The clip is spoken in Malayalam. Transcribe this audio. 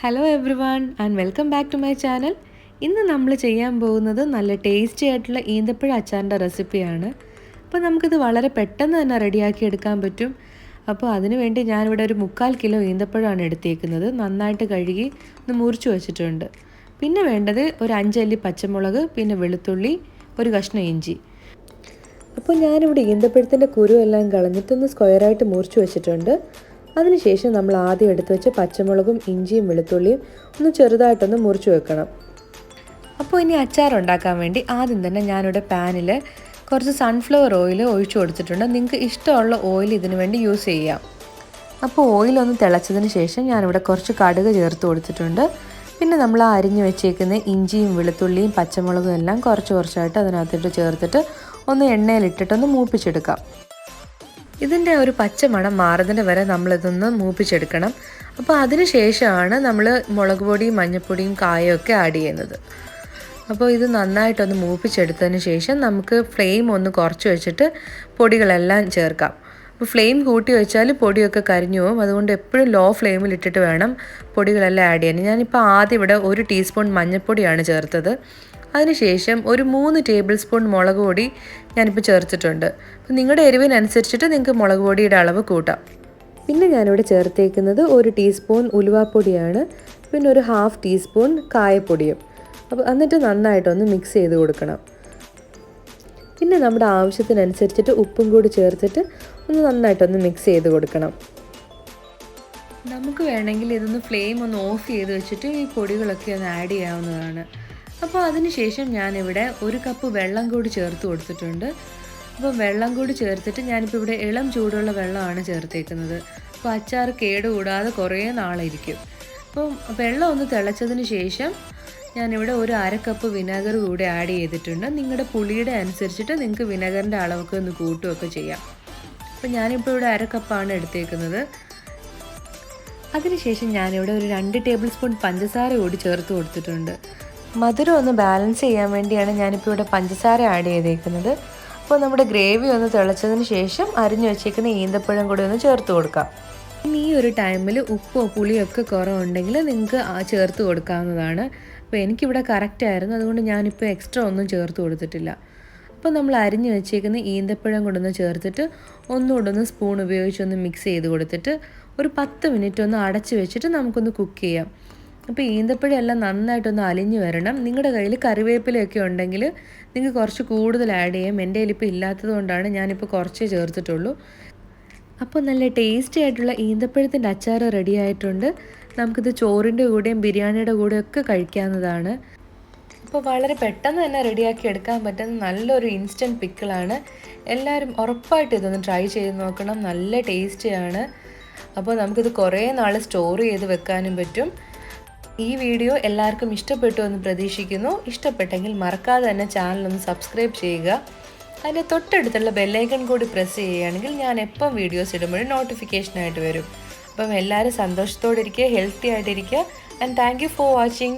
Hello everyone and welcome back to my channel. ഇന്ന് നമ്മൾ ചെയ്യാൻ പോകുന്നത് നല്ല ടേസ്റ്റി ആയിട്ടുള്ള ഈന്തപ്പഴ അച്ചാറിൻ്റെ റെസിപ്പിയാണ്. അപ്പോൾ നമുക്കിത് വളരെ പെട്ടെന്ന് തന്നെ റെഡിയാക്കി എടുക്കാൻ പറ്റും. അപ്പോൾ അതിനുവേണ്ടി ഞാനിവിടെ ഒരു 3/4 കിലോ ഈന്തപ്പഴമാണ് എടുത്തേക്കുന്നത്. നന്നായിട്ട് കഴുകി ഒന്ന് മുറിച്ച് വെച്ചിട്ടുണ്ട്. പിന്നെ വേണ്ടത് ഒരു 5 അല്ലി പച്ചമുളക്, പിന്നെ വെളുത്തുള്ളി, ഒരു കഷ്ണം ഇഞ്ചി. അപ്പോൾ ഞാനിവിടെ ഈന്തപ്പഴത്തിൻ്റെ കുരു എല്ലാം കളഞ്ഞിട്ടൊന്ന് സ്ക്വയറായിട്ട് മുറിച്ച് വെച്ചിട്ടുണ്ട്. അതിനുശേഷം നമ്മൾ ആദ്യം എടുത്ത് വെച്ച പച്ചമുളകും ഇഞ്ചിയും വെളുത്തുള്ളിയും ഒന്ന് ചെറുതായിട്ടൊന്ന് മുറിച്ച് വെക്കണം. അപ്പോൾ ഇനി അച്ചാർ ഉണ്ടാക്കാൻ വേണ്ടി ആദ്യം തന്നെ ഞാനിവിടെ പാനിൽ കുറച്ച് സൺഫ്ലവർ ഓയിൽ ഒഴിച്ചു കൊടുത്തിട്ടുണ്ട്. നിങ്ങൾക്ക് ഇഷ്ടമുള്ള ഓയിൽ ഇതിനു വേണ്ടി യൂസ് ചെയ്യാം. അപ്പോൾ ഓയിലൊന്ന് തിളച്ചതിന് ശേഷം ഞാനിവിടെ കുറച്ച് കടുക് ചേർത്ത് കൊടുത്തിട്ടുണ്ട്. പിന്നെ നമ്മൾ അരിഞ്ഞു വെച്ചേക്കുന്ന ഇഞ്ചിയും വെളുത്തുള്ളിയും പച്ചമുളകും എല്ലാം കുറച്ചായിട്ട് അതിനകത്തിട്ട് ചേർത്തിട്ട് ഒന്ന് എണ്ണയിലിട്ടിട്ടൊന്ന് മൂപ്പിച്ചെടുക്കാം. ഇതിൻ്റെ ഒരു പച്ച മണം മാറുന്നതിന് വരെ നമ്മളിതൊന്ന് മൂപ്പിച്ചെടുക്കണം. അപ്പോൾ അതിന് ശേഷമാണ് നമ്മൾ മുളക് പൊടിയും മഞ്ഞൾപ്പൊടിയും കായൊക്കെ ആഡ് ചെയ്യുന്നത്. അപ്പോൾ ഇത് നന്നായിട്ടൊന്ന് മൂപ്പിച്ചെടുത്തതിന് ശേഷം നമുക്ക് ഫ്ലെയിം ഒന്ന് കുറച്ച് വെച്ചിട്ട് പൊടികളെല്ലാം ചേർക്കാം. അപ്പോൾ ഫ്ലെയിം കൂട്ടി വെച്ചാൽ പൊടിയൊക്കെ കരിഞ്ഞു പോകും. അതുകൊണ്ട് എപ്പോഴും ലോ ഫ്ലെയിമിൽ ഇട്ടിട്ട് വേണം പൊടികളെല്ലാം ആഡ് ചെയ്യാൻ. ഞാനിപ്പോൾ ആദ്യം ഇവിടെ 1 ടീസ്പൂൺ മഞ്ഞൾപ്പൊടിയാണ് ചേർത്തത്. അതിനുശേഷം ഒരു 3 ടേബിൾ സ്പൂൺ മുളക് പൊടി ഞാനിപ്പോൾ ചേർത്തിട്ടുണ്ട്. അപ്പോൾ നിങ്ങളുടെ എരിവിനനുസരിച്ചിട്ട് നിങ്ങൾക്ക് മുളക് പൊടിയുടെ അളവ് കൂട്ടാം. പിന്നെ ഞാനിവിടെ ചേർത്തേക്കുന്നത് 1 ടീസ്പൂൺ ഉലുവാപ്പൊടിയാണ്, പിന്നെ ഒരു 1/2 ടീസ്പൂൺ കായപ്പൊടിയും. അപ്പോൾ എന്നിട്ട് നന്നായിട്ടൊന്ന് മിക്സ് ചെയ്ത് കൊടുക്കണം. പിന്നെ നമ്മുടെ ആവശ്യത്തിനനുസരിച്ചിട്ട് ഉപ്പും കൂടി ചേർത്തിട്ട് ഒന്ന് നന്നായിട്ടൊന്ന് മിക്സ് ചെയ്ത് കൊടുക്കണം. നമുക്ക് വേണമെങ്കിൽ ഇതൊന്ന് ഫ്ലെയിം ഒന്ന് ഓഫ് ചെയ്ത് വെച്ചിട്ട് ഈ പൊടികളൊക്കെ ഒന്ന് ആഡ് ചെയ്യാവുന്നതാണ്. അപ്പോൾ അതിനുശേഷം ഞാനിവിടെ 1 കപ്പ് വെള്ളം കൂടി ചേർത്ത് കൊടുത്തിട്ടുണ്ട്. അപ്പോൾ വെള്ളം കൂടി ചേർത്തിട്ട് ഞാനിപ്പോൾ ഇവിടെ ഇളം ചൂടുള്ള വെള്ളമാണ് ചേർത്തേക്കുന്നത്. അപ്പോൾ അച്ചാർ കേടുകൂടാതെ കുറേ നാളിരിക്കും. അപ്പോൾ വെള്ളം ഒന്ന് തിളച്ചതിന് ശേഷം ഞാനിവിടെ ഒരു 1/2 കപ്പ് വിനാഗർ കൂടി ആഡ് ചെയ്തിട്ടുണ്ട്. നിങ്ങളുടെ പുളിയുടെ അനുസരിച്ചിട്ട് നിങ്ങൾക്ക് വിനാഗറിൻ്റെ അളവൊക്കെ ഒന്ന് കൂട്ടുകയൊക്കെ ചെയ്യാം. അപ്പോൾ ഞാനിപ്പോൾ ഇവിടെ 1/2 കപ്പാണ് എടുത്തേക്കുന്നത്. അതിനുശേഷം ഞാനിവിടെ ഒരു 2 ടേബിൾ സ്പൂൺ പഞ്ചസാര കൂടി ചേർത്ത് കൊടുത്തിട്ടുണ്ട്. മധുരം ഒന്ന് ബാലൻസ് ചെയ്യാൻ വേണ്ടിയാണ് ഞാനിപ്പോൾ ഇവിടെ പഞ്ചസാര ആഡ് ചെയ്തേക്കുന്നത്. അപ്പോൾ നമ്മുടെ ഗ്രേവി ഒന്ന് തിളച്ചതിന് ശേഷം അരിഞ്ഞു വെച്ചേക്കുന്ന ഈന്തപ്പഴം കൂടി ഒന്ന് ചേർത്ത് കൊടുക്കാം. ഇനി ഈ ഒരു ടൈമിൽ ഉപ്പോ പുളിയോ ഒക്കെ കുറവുണ്ടെങ്കിൽ നിങ്ങൾക്ക് ചേർത്ത് കൊടുക്കാവുന്നതാണ്. അപ്പോൾ എനിക്കിവിടെ കറക്റ്റ് ആയിരുന്നു, അതുകൊണ്ട് ഞാനിപ്പോൾ എക്സ്ട്രാ ഒന്നും ചേർത്ത് കൊടുത്തിട്ടില്ല. അപ്പോൾ നമ്മൾ അരിഞ്ഞു വെച്ചേക്കുന്ന ഈന്തപ്പഴം കൊണ്ടൊന്ന് ചേർത്തിട്ട് ഒന്നുകൂടെ സ്പൂൺ ഉപയോഗിച്ചൊന്ന് മിക്സ് ചെയ്ത് കൊടുത്തിട്ട് ഒരു 10 മിനിറ്റ് ഒന്ന് അടച്ച് വെച്ചിട്ട് നമുക്കൊന്ന് കുക്ക് ചെയ്യാം. അപ്പോൾ ഈന്തപ്പഴം എല്ലാം നന്നായിട്ടൊന്ന് അലിഞ്ഞ് വരണം. നിങ്ങളുടെ കയ്യിൽ കറിവേപ്പിലയൊക്കെ ഉണ്ടെങ്കിൽ നിങ്ങൾക്ക് കുറച്ച് കൂടുതൽ ആഡ് ചെയ്യാം. എൻ്റെ കയ്യിലിപ്പോൾ ഇല്ലാത്തത് കൊണ്ടാണ് ഞാനിപ്പോൾ കുറച്ചേ ചേർത്തിട്ടുള്ളൂ. അപ്പോൾ നല്ല ടേസ്റ്റി ആയിട്ടുള്ള ഈന്തപ്പഴത്തിൻ്റെ അച്ചാർ റെഡി ആയിട്ടുണ്ട്. നമുക്കിത് ചോറിൻ്റെ കൂടെയും ബിരിയാണിയുടെ കൂടെയൊക്കെ കഴിക്കാവുന്നതാണ്. അപ്പോൾ വളരെ പെട്ടെന്ന് തന്നെ റെഡിയാക്കി എടുക്കാൻ പറ്റുന്ന നല്ലൊരു ഇൻസ്റ്റൻറ്റ് പിക്കിളാണ്. എല്ലാവരും ഉറപ്പായിട്ട് ഇതൊന്ന് ട്രൈ ചെയ്ത് നോക്കണം. നല്ല ടേസ്റ്റിയാണ്. അപ്പോൾ നമുക്കിത് കുറേ നാൾ സ്റ്റോർ ചെയ്ത് വെക്കാനും പറ്റും. ഈ വീഡിയോ എല്ലാവർക്കും ഇഷ്ടപ്പെട്ടു എന്ന് പ്രതീക്ഷിക്കുന്നു. ഇഷ്ടപ്പെട്ടെങ്കിൽ മറക്കാതെ തന്നെ ചാനലൊന്ന് സബ്സ്ക്രൈബ് ചെയ്യുക. അതിൻ്റെ തൊട്ടടുത്തുള്ള ബെല്ലൈക്കൺ കൂടി പ്രസ് ചെയ്യുകയാണെങ്കിൽ ഞാൻ എപ്പം വീഡിയോസ് ഇടുമ്പോഴും നോട്ടിഫിക്കേഷനായിട്ട് വരും. അപ്പം എല്ലാവരും സന്തോഷത്തോടെ ഇരിക്കുക, ഹെൽത്തി ആയിട്ടിരിക്കുക. And thank you for watching.